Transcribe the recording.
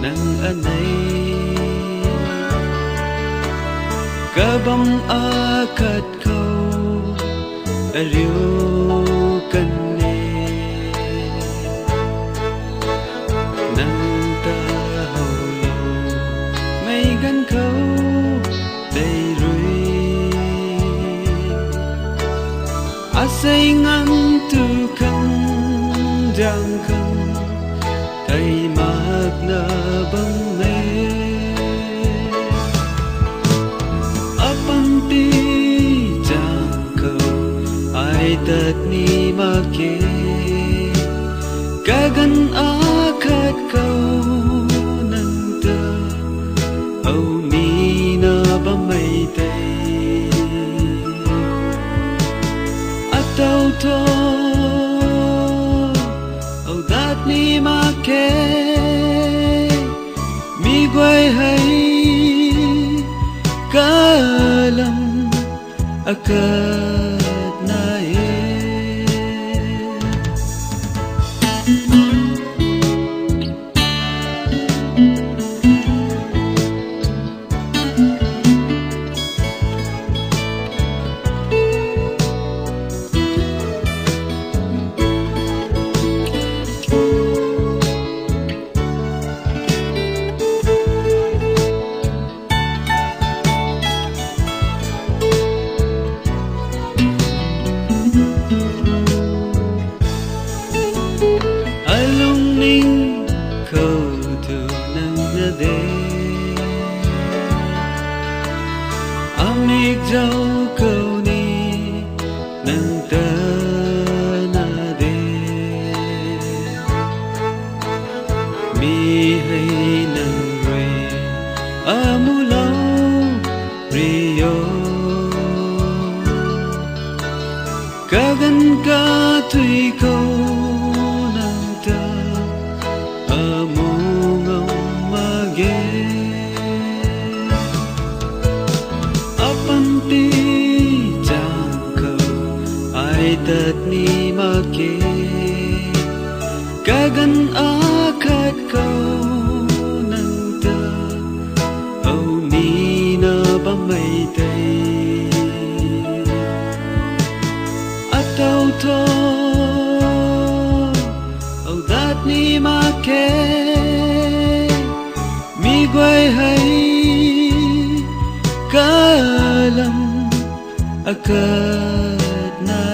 nang anay kabam akat kau ariu kanne nang taholo may gan kau day rui asay ngang tu kan jang kan tay mag na bang me apanti jang kau ai tat ni make kagan akat kau nang ta au ni na ba may tay ataw to au dat ni make mi guay hay kalam akat na alung ning kau tu nang nade amig jau kau ni nang ta nade mi hay nang re amulaw rio kagan ka tui kau apanti jang kau ai tat ni make kagan akat kau nang ta au ni na ba may tay ataw to au dat ni make mi guay hay kalam akat na